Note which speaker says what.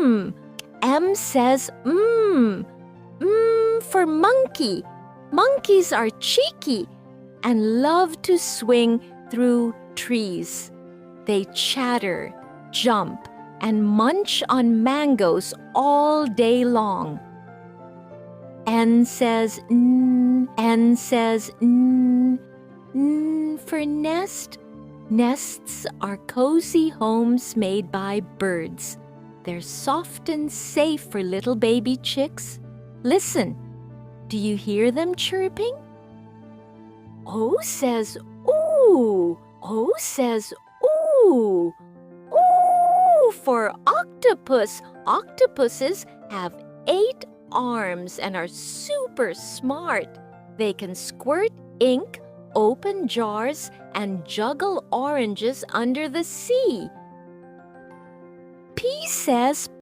Speaker 1: mmm. M says mmm. Mmm for monkey. Monkeys are cheeky and love to swing through trees. They chatter, jump, and munch on mangoes all day long. N says N. N says N. N for nest. Nests are cozy homes made by birds. They're soft and safe for little baby chicks. Listen, do you hear them chirping? O says ooh. O says ooh. Ooh for octopus. Octopuses have 8 arms and are super smart. They can squirt ink, open jars, and juggle oranges under the sea. P says